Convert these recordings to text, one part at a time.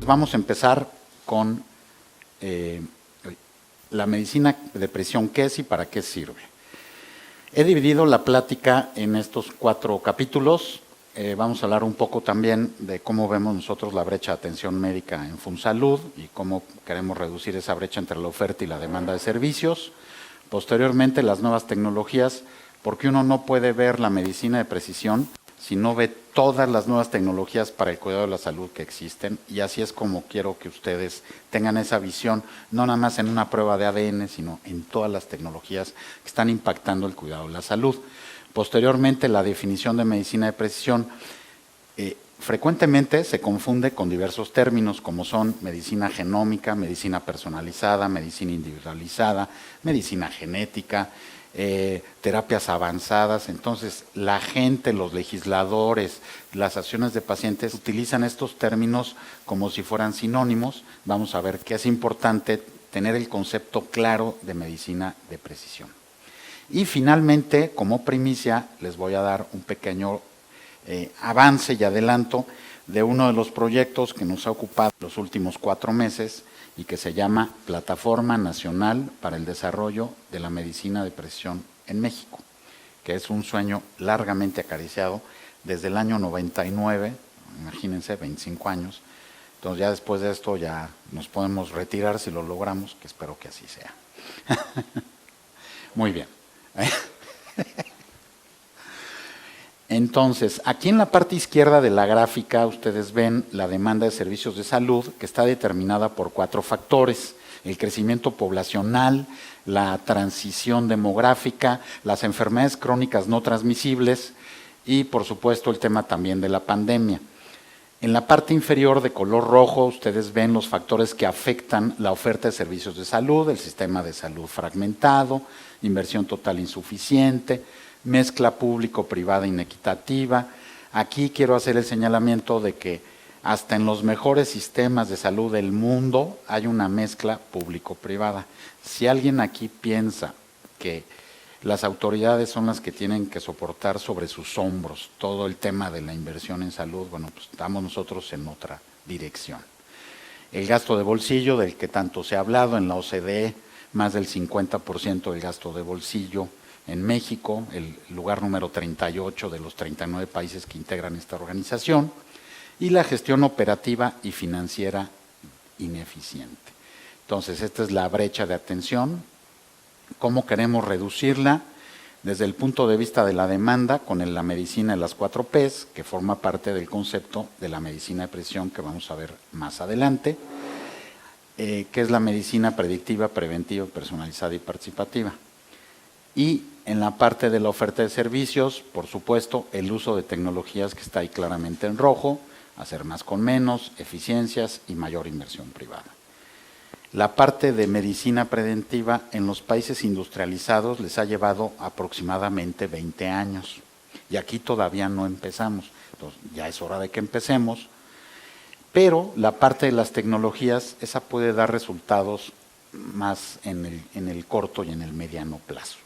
Vamos a empezar con la medicina de precisión, ¿qué es y para qué sirve? He dividido la plática en estos 4 capítulos. Vamos a hablar un poco también de cómo vemos nosotros la brecha de atención médica en FunSalud y cómo queremos reducir esa brecha entre la oferta y la demanda de servicios. Posteriormente, las nuevas tecnologías, porque uno no puede ver la medicina de precisión si no ve todas las nuevas tecnologías para el cuidado de la salud que existen, y así es como quiero que ustedes tengan esa visión, no nada más en una prueba de ADN, sino en todas las tecnologías que están impactando el cuidado de la salud. Posteriormente, la definición de medicina de precisión frecuentemente se confunde con diversos términos como son medicina genómica, medicina personalizada, medicina individualizada, medicina genética, terapias avanzadas. Entonces, la gente, los legisladores, las asociaciones de pacientes utilizan estos términos como si fueran sinónimos. Vamos a ver que es importante tener el concepto claro de medicina de precisión. Y finalmente, como primicia, les voy a dar un pequeño avance y adelanto de uno de los proyectos que nos ha ocupado los últimos 4 meses y que se llama Plataforma Nacional para el Desarrollo de la Medicina de Precisión en México, que es un sueño largamente acariciado desde el año 99, imagínense, 25 años. Entonces ya después de esto ya nos podemos retirar si lo logramos, que espero que así sea. Muy bien. Entonces, aquí en la parte izquierda de la gráfica ustedes ven la demanda de servicios de salud, que está determinada por 4 factores: el crecimiento poblacional, la transición demográfica, las enfermedades crónicas no transmisibles y, por supuesto, el tema también de la pandemia. En la parte inferior de color rojo ustedes ven los factores que afectan la oferta de servicios de salud: el sistema de salud fragmentado, inversión total insuficiente, mezcla público-privada inequitativa. Aquí quiero hacer el señalamiento de que hasta en los mejores sistemas de salud del mundo hay una mezcla público-privada. Si alguien aquí piensa que las autoridades son las que tienen que soportar sobre sus hombros todo el tema de la inversión en salud, bueno, pues estamos nosotros en otra dirección. El gasto de bolsillo, del que tanto se ha hablado en la OCDE, más del 50% del gasto de bolsillo en México, el lugar número 38 de los 39 países que integran esta organización, y la gestión operativa y financiera ineficiente. Entonces, esta es la brecha de atención. ¿Cómo queremos reducirla? Desde el punto de vista de la demanda, con la medicina de las 4 Ps, que forma parte del concepto de la medicina de precisión que vamos a ver más adelante, que es la medicina predictiva, preventiva, personalizada y participativa. Y en la parte de la oferta de servicios, por supuesto, el uso de tecnologías, que está ahí claramente en rojo: hacer más con menos, eficiencias y mayor inversión privada. La parte de medicina preventiva en los países industrializados les ha llevado aproximadamente 20 años y aquí todavía no empezamos. Entonces ya es hora de que empecemos, pero la parte de las tecnologías, esa puede dar resultados más en el corto y en el mediano plazo.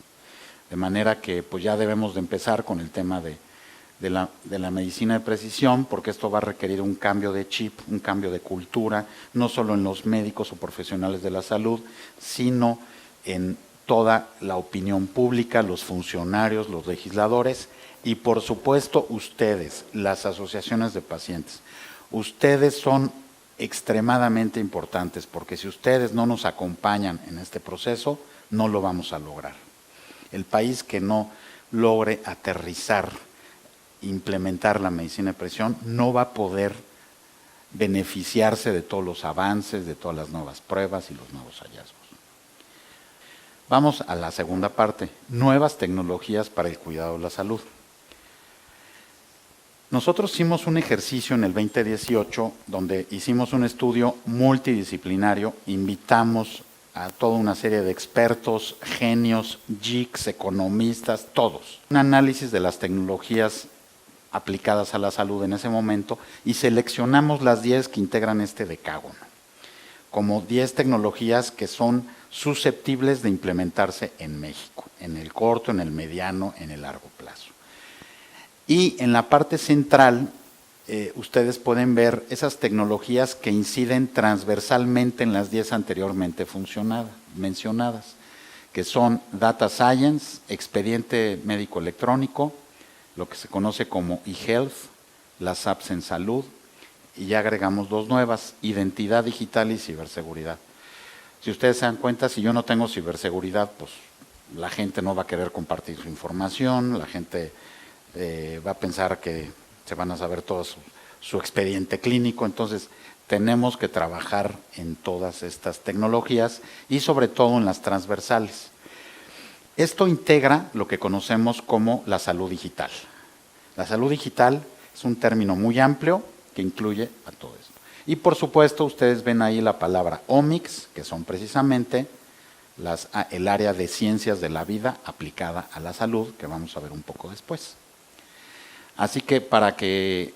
De manera que pues ya debemos de empezar con el tema de la medicina de precisión, porque esto va a requerir un cambio de chip, un cambio de cultura, no solo en los médicos o profesionales de la salud, sino en toda la opinión pública, los funcionarios, los legisladores y, por supuesto, ustedes, las asociaciones de pacientes. Ustedes son extremadamente importantes, porque si ustedes no nos acompañan en este proceso, no lo vamos a lograr. El país que no logre aterrizar, implementar la medicina de precisión, no va a poder beneficiarse de todos los avances, de todas las nuevas pruebas y los nuevos hallazgos. Vamos a la segunda parte: nuevas tecnologías para el cuidado de la salud. Nosotros hicimos un ejercicio en el 2018 donde hicimos un estudio multidisciplinario, invitamos a toda una serie de expertos, genios, geeks, economistas, todos. Un análisis de las tecnologías aplicadas a la salud en ese momento y seleccionamos las 10 que integran este decágono, como 10 tecnologías que son susceptibles de implementarse en México, en el corto, en el mediano, en el largo plazo. Y en la parte central ustedes pueden ver esas tecnologías que inciden transversalmente en las 10 anteriormente mencionadas, que son Data Science, expediente médico electrónico, lo que se conoce como eHealth, las apps en salud, y ya agregamos dos nuevas, identidad digital y ciberseguridad. Si ustedes se dan cuenta, si yo no tengo ciberseguridad, pues la gente no va a querer compartir su información, la gente va a pensar que se van a saber todo su expediente clínico. Entonces tenemos que trabajar en todas estas tecnologías y sobre todo en las transversales. Esto integra lo que conocemos como la salud digital. La salud digital es un término muy amplio que incluye a todo esto. Y por supuesto ustedes ven ahí la palabra Omics, que son precisamente el área de ciencias de la vida aplicada a la salud, que vamos a ver un poco después. Así que para que,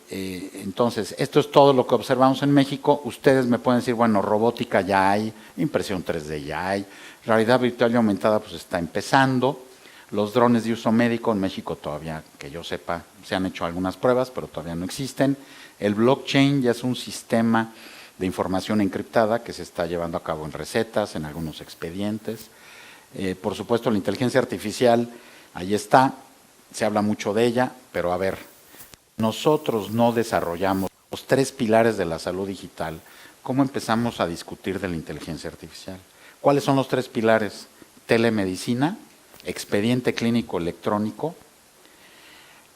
entonces, esto es todo lo que observamos en México. Ustedes me pueden decir, bueno, robótica ya hay, impresión 3D ya hay, realidad virtual y aumentada pues está empezando. Los drones de uso médico en México todavía, que yo sepa, se han hecho algunas pruebas, pero todavía no existen. El blockchain ya es un sistema de información encriptada que se está llevando a cabo en recetas, en algunos expedientes. Por supuesto, la inteligencia artificial, ahí está, se habla mucho de ella, pero a ver, nosotros no desarrollamos los 3 pilares de la salud digital. ¿Cómo empezamos a discutir de la inteligencia artificial? ¿Cuáles son los 3 pilares? Telemedicina, expediente clínico electrónico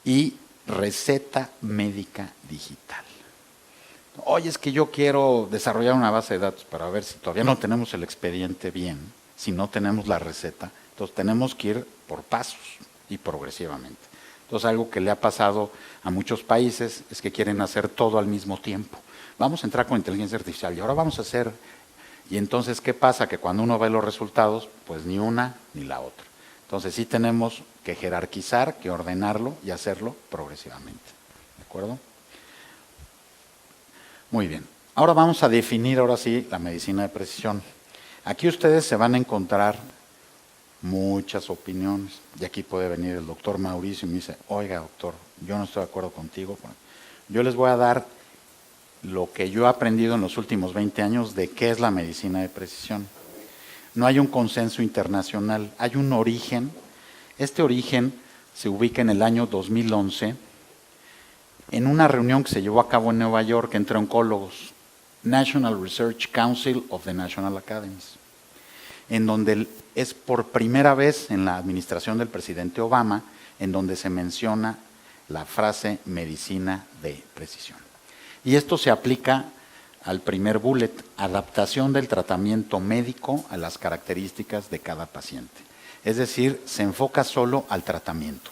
y receta médica digital. Oye, es que yo quiero desarrollar una base de datos para ver si todavía no tenemos el expediente bien, si no tenemos la receta. Entonces tenemos que ir por pasos y progresivamente. Entonces algo que le ha pasado a muchos países es que quieren hacer todo al mismo tiempo. Vamos a entrar con inteligencia artificial y ahora vamos a hacer. Y entonces, ¿qué pasa? Que cuando uno ve los resultados, pues ni una ni la otra. Entonces sí tenemos que jerarquizar, que ordenarlo y hacerlo progresivamente. ¿De acuerdo? Muy bien. Ahora vamos a definir, ahora sí, la medicina de precisión. Aquí ustedes se van a encontrar muchas opiniones. Y aquí puede venir el doctor Mauricio y me dice, oiga doctor, yo no estoy de acuerdo contigo. Yo les voy a dar lo que yo he aprendido en los últimos 20 años de qué es la medicina de precisión. No hay un consenso internacional, hay un origen. Este origen se ubica en el año 2011 en una reunión que se llevó a cabo en Nueva York entre oncólogos, National Research Council of the National Academies, en donde es por primera vez en la administración del presidente Obama en donde se menciona la frase medicina de precisión. Y esto se aplica al primer bullet, adaptación del tratamiento médico a las características de cada paciente. Es decir, se enfoca solo al tratamiento.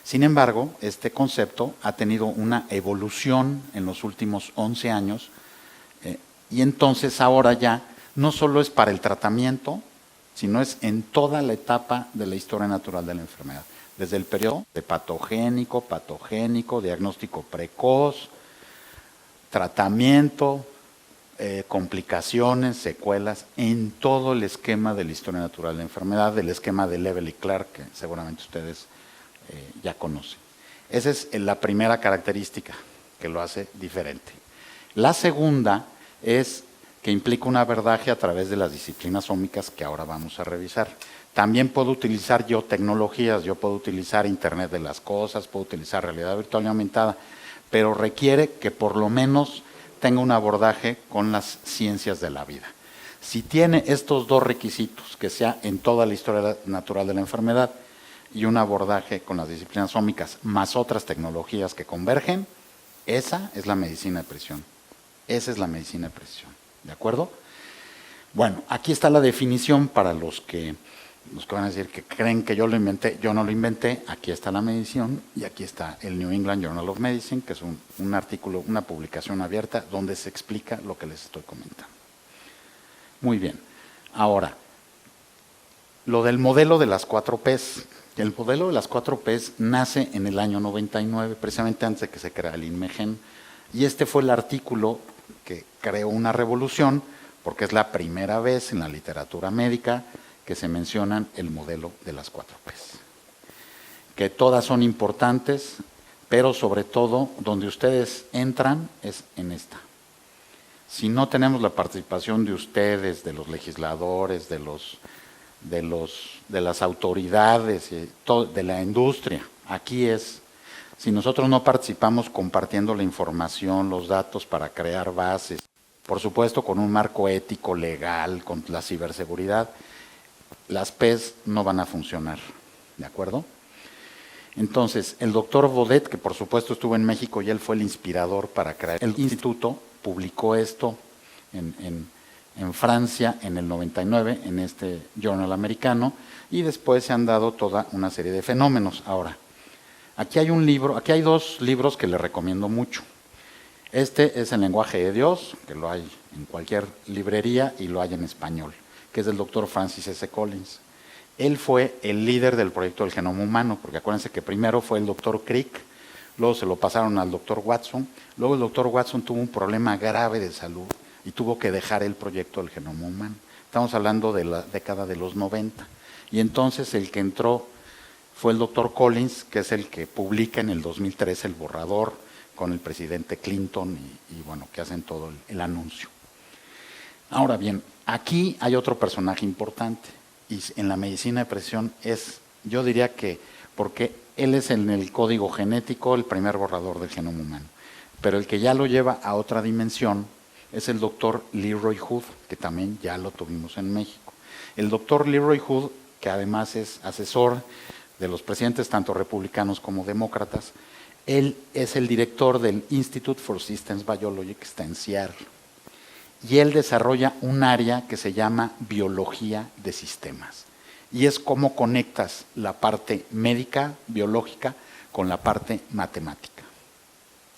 Sin embargo, este concepto ha tenido una evolución en los últimos 11 años y entonces ahora ya no solo es para el tratamiento, sino es en toda la etapa de la historia natural de la enfermedad. Desde el periodo de patogénico, diagnóstico precoz, tratamiento, complicaciones, secuelas, en todo el esquema de la historia natural de la enfermedad, del esquema de Level y Clark, que seguramente ustedes ya conocen. Esa es la primera característica que lo hace diferente. La segunda es que implica un abordaje a través de las disciplinas ómicas que ahora vamos a revisar. También puedo utilizar yo tecnologías, yo puedo utilizar Internet de las cosas, puedo utilizar realidad virtual y aumentada, pero requiere que por lo menos tenga un abordaje con las ciencias de la vida. Si tiene estos dos requisitos, que sea en toda la historia natural de la enfermedad y un abordaje con las disciplinas ómicas, más otras tecnologías que convergen, esa es la medicina de precisión. Esa es la medicina de precisión. ¿De acuerdo? Bueno, aquí está la definición para los que van a decir que creen que yo lo inventé. Yo no lo inventé. Aquí está la medición y aquí está el New England Journal of Medicine, que es un artículo, una publicación abierta donde se explica lo que les estoy comentando. Muy bien. Ahora, lo del modelo de las 4 Ps. El modelo de las 4 Ps nace en el año 99, precisamente antes de que se creara el INMEGEN, y este fue el artículo que creó una revolución, porque es la primera vez en la literatura médica que se mencionan el modelo de las 4 Ps. Que todas son importantes, pero sobre todo donde ustedes entran es en esta. Si no tenemos la participación de ustedes, de los legisladores, de las autoridades, de la industria, aquí es, si nosotros no participamos compartiendo la información, los datos para crear bases, por supuesto con un marco ético, legal, con la ciberseguridad, las PES no van a funcionar, ¿de acuerdo? Entonces, el doctor Baudet, que por supuesto estuvo en México y él fue el inspirador para crear el instituto, publicó esto en Francia en el 99, en este journal americano, y después se han dado toda una serie de fenómenos. Ahora, aquí hay un libro, aquí hay dos libros que les recomiendo mucho. Este es El lenguaje de Dios, que lo hay en cualquier librería y lo hay en español, que es del doctor Francis S. Collins. Él fue el líder del proyecto del genoma humano, porque acuérdense que primero fue el doctor Crick, luego se lo pasaron al doctor Watson, luego el doctor Watson tuvo un problema grave de salud y tuvo que dejar el proyecto del genoma humano. Estamos hablando de la década de los 90. Y entonces el que entró fue el doctor Collins, que es el que publica en el 2003 el borrador con el presidente Clinton y bueno, que hacen todo el anuncio. Ahora bien, aquí hay otro personaje importante. Y en la medicina de precisión es, yo diría que, porque él es en el código genético el primer borrador del genoma humano, pero el que ya lo lleva a otra dimensión es el doctor Leroy Hood, que también ya lo tuvimos en México. El doctor Leroy Hood, que además es asesor de los presidentes tanto republicanos como demócratas, él es el director del Institute for Systems Biology, que está en Seattle. Y él desarrolla un área que se llama biología de sistemas. Y es cómo conectas la parte médica, biológica, con la parte matemática.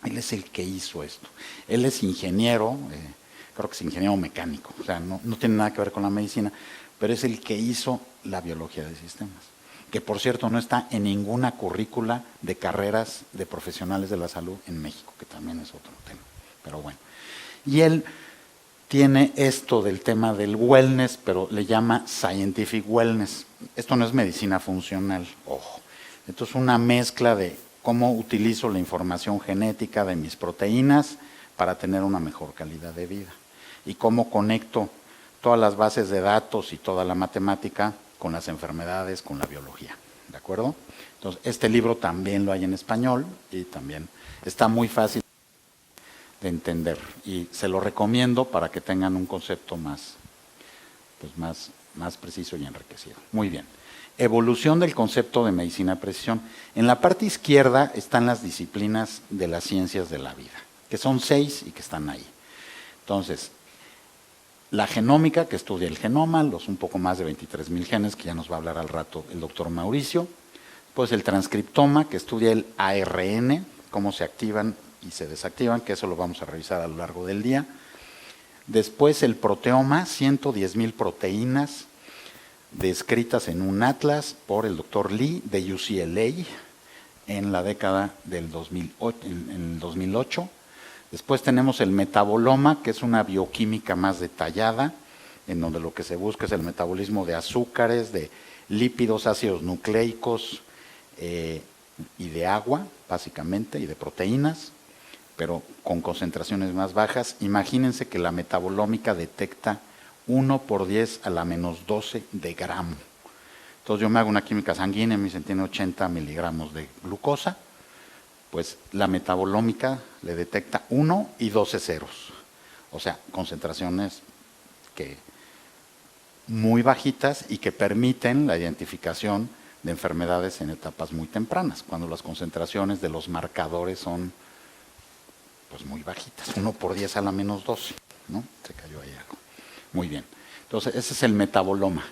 Él es el que hizo esto. Él es ingeniero, creo que es ingeniero mecánico, o sea, no tiene nada que ver con la medicina, pero es el que hizo la biología de sistemas. Que por cierto no está en ninguna currícula de carreras de profesionales de la salud en México, que también es otro tema. Pero bueno. Y él tiene esto del tema del wellness, pero le llama scientific wellness. Esto no es medicina funcional, ojo. Esto es una mezcla de cómo utilizo la información genética de mis proteínas para tener una mejor calidad de vida. Y cómo conecto todas las bases de datos y toda la matemática con las enfermedades, con la biología. ¿De acuerdo? Entonces, este libro también lo hay en español y también está muy fácil de entender y se lo recomiendo para que tengan un concepto más preciso y enriquecido. Muy bien. Evolución del concepto de medicina de precisión. En la parte izquierda están las disciplinas de las ciencias de la vida, que son 6 y que están ahí. Entonces, la genómica, que estudia el genoma, los un poco más de 23,000 genes, que ya nos va a hablar al rato el doctor Mauricio. Pues el transcriptoma, que estudia el ARN, cómo se activan y se desactivan, que eso lo vamos a revisar a lo largo del día. Después el proteoma, 110,000 proteínas descritas en un atlas por el doctor Lee de UCLA en la década del 2008. Después tenemos el metaboloma, que es una bioquímica más detallada, en donde lo que se busca es el metabolismo de azúcares, de lípidos, ácidos nucleicos y de agua, básicamente, y de proteínas, pero con concentraciones más bajas. Imagínense que la metabolómica detecta 1 por 10 a la menos 12 de gramo. Entonces yo me hago una química sanguínea, me dicen tiene 80 miligramos de glucosa, pues la metabolómica le detecta 1 y 12 ceros. O sea, concentraciones que muy bajitas y que permiten la identificación de enfermedades en etapas muy tempranas, cuando las concentraciones de los marcadores son pues muy bajitas, 1 por 10 a la menos 12, ¿no? Se cayó ahí algo. Muy bien. Entonces, ese es el metaboloma.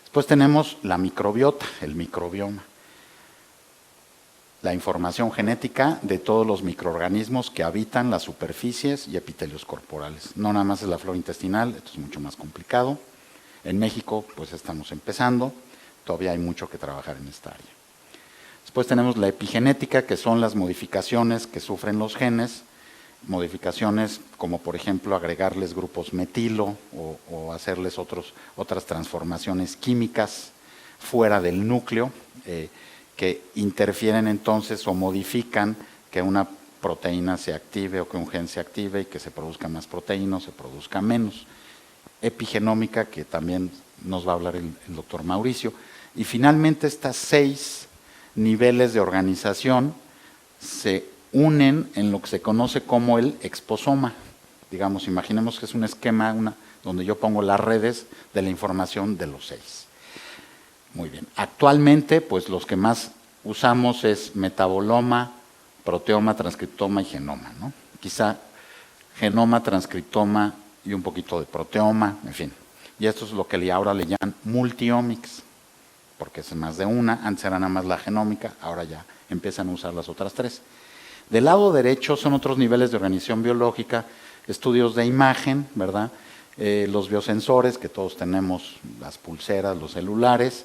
Después tenemos la microbiota, el microbioma. La información genética de todos los microorganismos que habitan las superficies y epitelios corporales. No nada más es la flora intestinal, esto es mucho más complicado. En México, pues estamos empezando, todavía hay mucho que trabajar en esta área. Después tenemos la epigenética, que son las modificaciones que sufren los genes, modificaciones como por ejemplo agregarles grupos metilo o hacerles otras transformaciones químicas fuera del núcleo, que interfieren entonces o modifican que una proteína se active o que un gen se active y que se produzca más proteína o se produzca menos. Epigenómica, que también nos va a hablar el doctor Mauricio. Y finalmente estas 6 niveles de organización se unen en lo que se conoce como el exposoma. Digamos, imaginemos que es un esquema donde yo pongo las redes de la información de los 6. Muy bien. Actualmente, pues los que más usamos es metaboloma, proteoma, transcriptoma y genoma, ¿no? Quizá genoma, transcriptoma y un poquito de proteoma, en fin. Y esto es lo que ahora le llaman multiomics, porque es más de una. Antes era nada más la genómica, ahora ya empiezan a usar las otras 3. Del lado derecho son otros niveles de organización biológica, estudios de imagen, ¿verdad? Los biosensores, que todos tenemos, las pulseras, los celulares,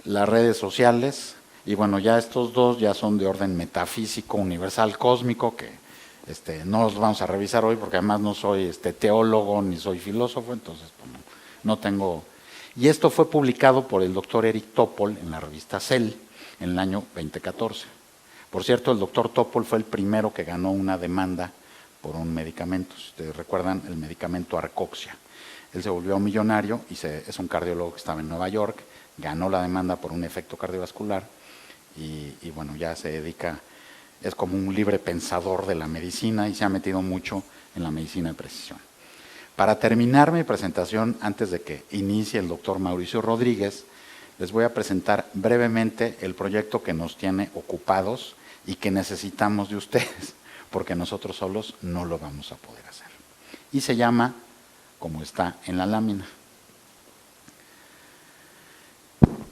las redes sociales, y bueno, ya estos 2 ya son de orden metafísico, universal, cósmico, que no los vamos a revisar hoy porque además no soy teólogo ni soy filósofo, entonces pues, no tengo. Y esto fue publicado por el doctor Eric Topol en la revista Cell en el año 2014. Por cierto, el doctor Topol fue el primero que ganó una demanda por un medicamento. Si ustedes recuerdan, el medicamento Arcoxia. Él se volvió millonario y es un cardiólogo que estaba en Nueva York, ganó la demanda por un efecto cardiovascular y bueno, ya se dedica, es como un libre pensador de la medicina y se ha metido mucho en la medicina de precisión. Para terminar mi presentación, antes de que inicie el doctor Mauricio Rodríguez, les voy a presentar brevemente el proyecto que nos tiene ocupados y que necesitamos de ustedes, porque nosotros solos no lo vamos a poder hacer. Y se llama, como está en la lámina.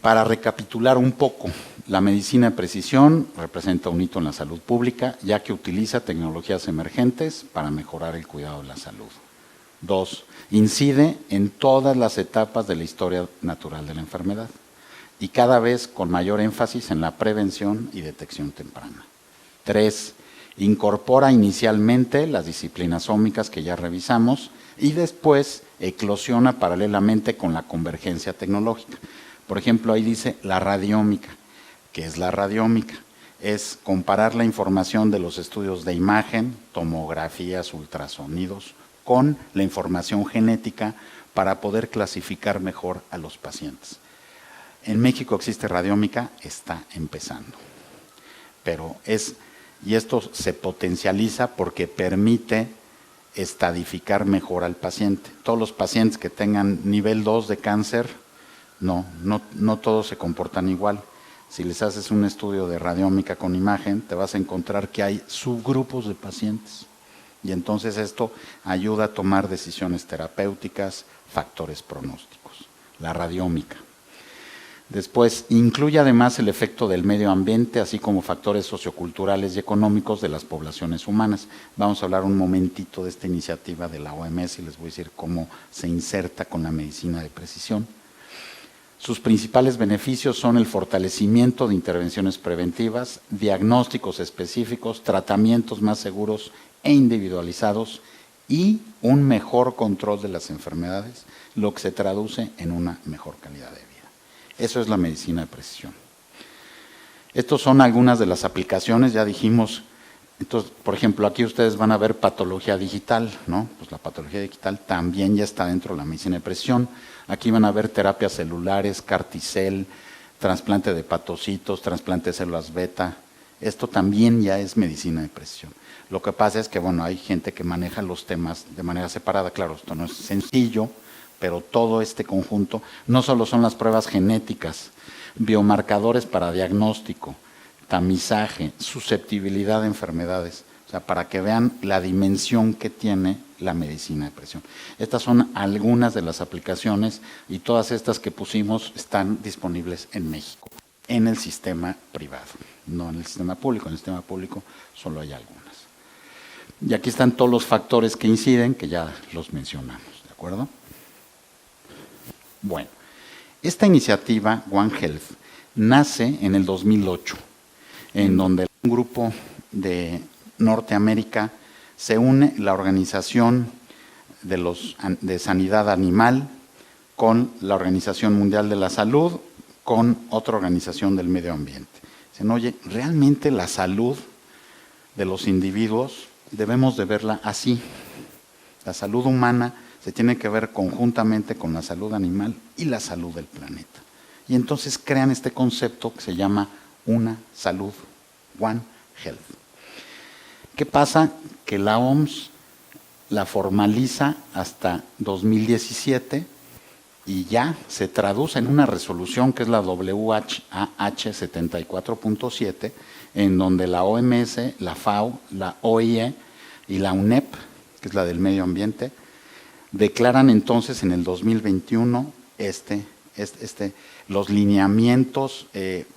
Para recapitular un poco, la medicina de precisión representa un hito en la salud pública, ya que utiliza tecnologías emergentes para mejorar el cuidado de la salud. 2. Incide en todas las etapas de la historia natural de la enfermedad y cada vez con mayor énfasis en la prevención y detección temprana. 3. Incorpora inicialmente las disciplinas ómicas que ya revisamos y después eclosiona paralelamente con la convergencia tecnológica. Por ejemplo, ahí dice la radiómica. ¿Qué es la radiómica? Es comparar la información de los estudios de imagen, tomografías, ultrasonidos, con la información genética para poder clasificar mejor a los pacientes. En México existe radiómica, está empezando. Y esto se potencializa porque permite estadificar mejor al paciente. Todos los pacientes que tengan nivel 2 de cáncer, no todos se comportan igual. Si les haces un estudio de radiómica con imagen, te vas a encontrar que hay subgrupos de pacientes. Y entonces esto ayuda a tomar decisiones terapéuticas, factores pronósticos. La radiómica. Después, incluye además el efecto del medio ambiente, así como factores socioculturales y económicos de las poblaciones humanas. Vamos a hablar un momentito de esta iniciativa de la OMS y les voy a decir cómo se inserta con la medicina de precisión. Sus principales beneficios son el fortalecimiento de intervenciones preventivas, diagnósticos específicos, tratamientos más seguros e individualizados y un mejor control de las enfermedades, lo que se traduce en una mejor calidad de vida. Eso es la medicina de precisión. Estas son algunas de las aplicaciones, ya dijimos. Entonces, por ejemplo, aquí ustedes van a ver patología digital, ¿no? Pues la patología digital también ya está dentro de la medicina de precisión. Aquí van a ver terapias celulares, CAR-T-cell, trasplante de hepatocitos, trasplante de células beta. Esto también ya es medicina de precisión. Lo que pasa es que, bueno, hay gente que maneja los temas de manera separada. Claro, esto no es sencillo, pero todo este conjunto, no solo son las pruebas genéticas, biomarcadores para diagnóstico, tamizaje, susceptibilidad de enfermedades, o sea, para que vean la dimensión que tiene la medicina de precisión. Estas son algunas de las aplicaciones y todas estas que pusimos están disponibles en México, en el sistema privado, no en el sistema público. En el sistema público solo hay algunas. Y aquí están todos los factores que inciden, que ya los mencionamos, ¿de acuerdo? Bueno, esta iniciativa One Health nace en el 2008, en donde un grupo de Norteamérica se une la Organización de Sanidad Animal con la Organización Mundial de la Salud, con otra organización del medio ambiente. Dicen, oye, realmente la salud de los individuos debemos de verla así. La salud humana se tiene que ver conjuntamente con la salud animal y la salud del planeta. Y entonces crean este concepto que se llama una salud, One Health. ¿Qué pasa? Que la OMS la formaliza hasta 2017 y ya se traduce en una resolución que es la WHAH 74.7, en donde la OMS, la FAO, la OIE y la UNEP, que es la del medio ambiente, declaran entonces en el 2021 los lineamientos.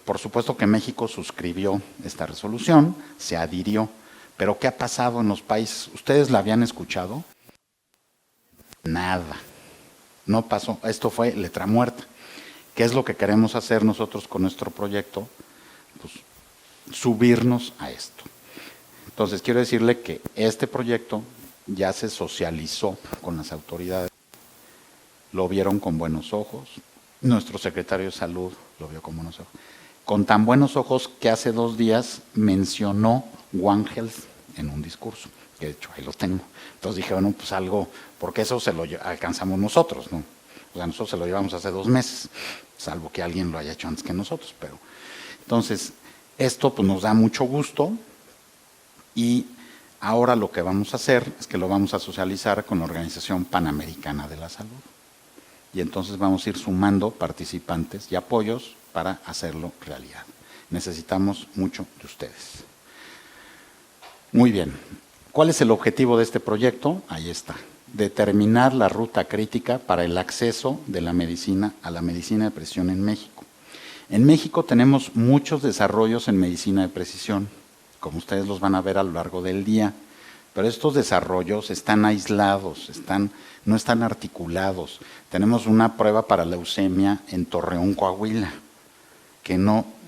Por supuesto que México suscribió esta resolución, se adhirió, pero ¿qué ha pasado en los países? ¿Ustedes la habían escuchado? Nada, no pasó, esto fue letra muerta. ¿Qué es lo que queremos hacer nosotros con nuestro proyecto? Pues subirnos a esto. Entonces quiero decirle que este proyecto ya se socializó con las autoridades, lo vieron con buenos ojos, nuestro secretario de Salud lo vio con buenos ojos, con tan buenos ojos que hace 2 días mencionó One Health en un discurso, que de hecho ahí lo tengo. Entonces dije, bueno, pues algo, porque eso se lo alcanzamos nosotros, ¿no? O sea, nosotros se lo llevamos hace 2 meses, salvo que alguien lo haya hecho antes que nosotros, pero entonces esto pues nos da mucho gusto. Y ahora lo que vamos a hacer es que lo vamos a socializar con la Organización Panamericana de la Salud. Y entonces vamos a ir sumando participantes y apoyos para hacerlo realidad. Necesitamos mucho de ustedes. Muy bien. ¿Cuál es el objetivo de este proyecto? Ahí está. Determinar la ruta crítica para el acceso de la medicina a la medicina de precisión en México. En México tenemos muchos desarrollos en medicina de precisión, como ustedes los van a ver a lo largo del día, pero estos desarrollos están aislados, no están articulados. Tenemos una prueba para leucemia en Torreón, Coahuila, que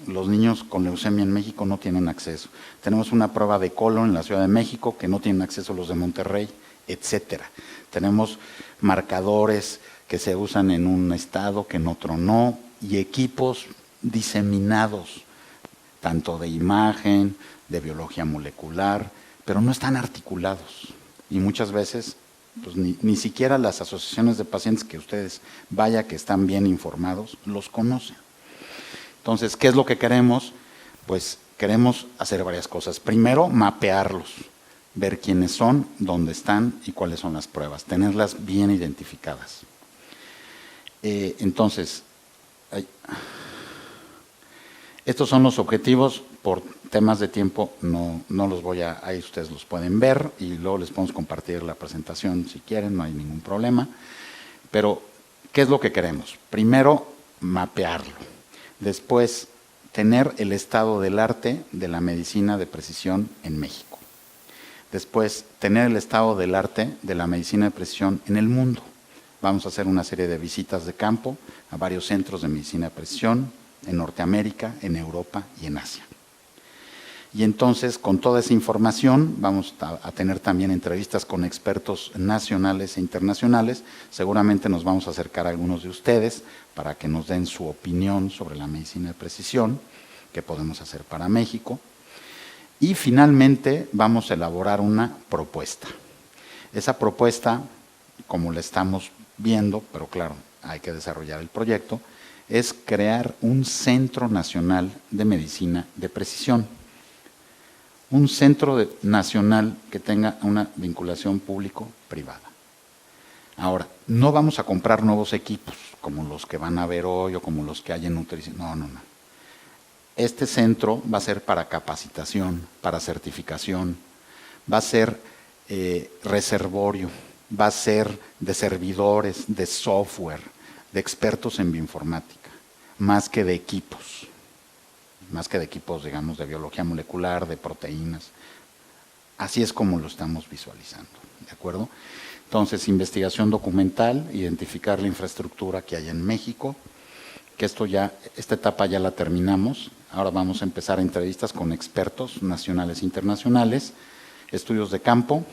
los niños con leucemia en México no tienen acceso. Tenemos una prueba de colon en la Ciudad de México que no tienen acceso los de Monterrey, etcétera. Tenemos marcadores que se usan en un estado que en otro no, y equipos diseminados, tanto de imagen, de biología molecular, pero no están articulados. Y muchas veces, pues ni siquiera las asociaciones de pacientes que ustedes, vaya que están bien informados, los conocen. Entonces, ¿qué es lo que queremos? Pues queremos hacer varias cosas. Primero, mapearlos, ver quiénes son, dónde están y cuáles son las pruebas, tenerlas bien identificadas. Entonces, estos son los objetivos. Por temas de tiempo no los voy a, ahí ustedes los pueden ver y luego les podemos compartir la presentación si quieren, no hay ningún problema. Pero, ¿qué es lo que queremos? Primero, mapearlo. Después, tener el estado del arte de la medicina de precisión en México. Después, tener el estado del arte de la medicina de precisión en el mundo. Vamos a hacer una serie de visitas de campo a varios centros de medicina de precisión en Norteamérica, en Europa y en Asia. Y entonces, con toda esa información, vamos a tener también entrevistas con expertos nacionales e internacionales. Seguramente nos vamos a acercar a algunos de ustedes para que nos den su opinión sobre la medicina de precisión, que podemos hacer para México. Y finalmente, vamos a elaborar una propuesta. Esa propuesta, como la estamos viendo, pero claro, hay que desarrollar el proyecto, es crear un Centro Nacional de Medicina de Precisión. Un centro nacional que tenga una vinculación público-privada. Ahora, no vamos a comprar nuevos equipos, como los que van a ver hoy o como los que hay en nutrición. No. Este centro va a ser para capacitación, para certificación, va a ser reservorio, va a ser de servidores, de software, de expertos en bioinformática, más que de equipos, digamos, de biología molecular, de proteínas. Así es como lo estamos visualizando, ¿de acuerdo? Entonces, investigación documental, identificar la infraestructura que hay en México, que esta etapa ya la terminamos. Ahora vamos a empezar entrevistas con expertos nacionales e internacionales, estudios de campo,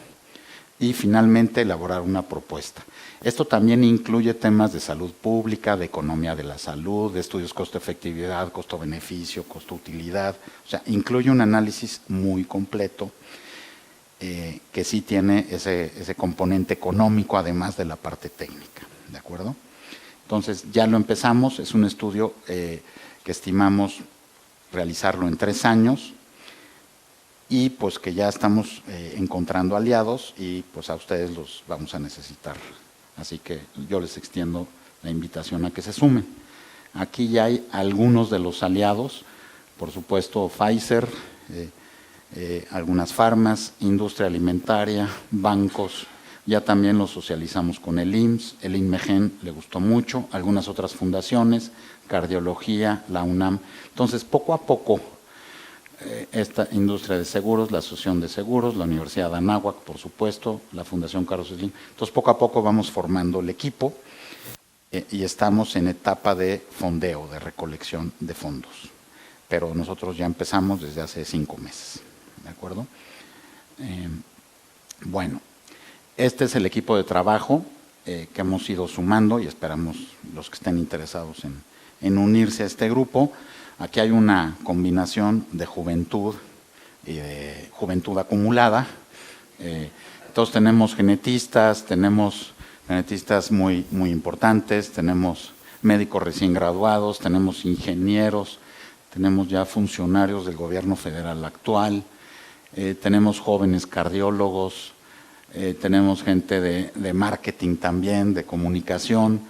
y finalmente elaborar una propuesta. Esto también incluye temas de salud pública, de economía de la salud, de estudios costo-efectividad, costo-beneficio, costo-utilidad. O sea, incluye un análisis muy completo que sí tiene ese componente económico, además de la parte técnica. ¿De acuerdo? Entonces, ya lo empezamos. Es un estudio que estimamos realizarlo en 3 años y pues que ya estamos encontrando aliados y pues a ustedes los vamos a necesitar. Así que yo les extiendo la invitación a que se sumen. Aquí ya hay algunos de los aliados, por supuesto Pfizer, algunas farmas, industria alimentaria, bancos, ya también los socializamos con el IMSS, el INMEGEN le gustó mucho, algunas otras fundaciones, cardiología, la UNAM. Entonces, poco a poco, esta industria de seguros, la Asociación de Seguros, la Universidad de Anáhuac, por supuesto, la Fundación Carlos Slim. Entonces, poco a poco vamos formando el equipo y estamos en etapa de fondeo, de recolección de fondos. Pero nosotros ya empezamos desde hace 5 meses, ¿de acuerdo? Bueno, este es el equipo de trabajo que hemos ido sumando y esperamos los que estén interesados en unirse a este grupo. Aquí hay una combinación de juventud y de juventud acumulada. Entonces tenemos genetistas muy importantes, tenemos médicos recién graduados, tenemos ingenieros, tenemos ya funcionarios del gobierno federal actual, tenemos jóvenes cardiólogos, tenemos gente de marketing también, de comunicación,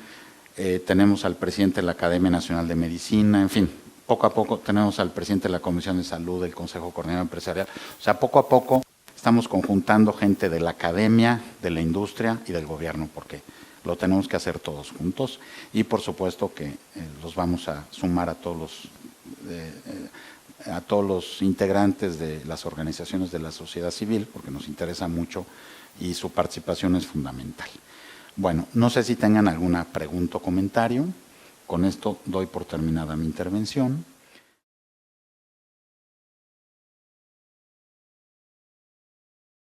tenemos al presidente de la Academia Nacional de Medicina, en fin, poco a poco tenemos al presidente de la Comisión de Salud, del Consejo Coordinador Empresarial. O sea, poco a poco estamos conjuntando gente de la academia, de la industria y del gobierno, porque lo tenemos que hacer todos juntos. Y por supuesto que los vamos a sumar a todos los integrantes de las organizaciones de la sociedad civil, porque nos interesa mucho y su participación es fundamental. Bueno, no sé si tengan alguna pregunta o comentario. Con esto doy por terminada mi intervención.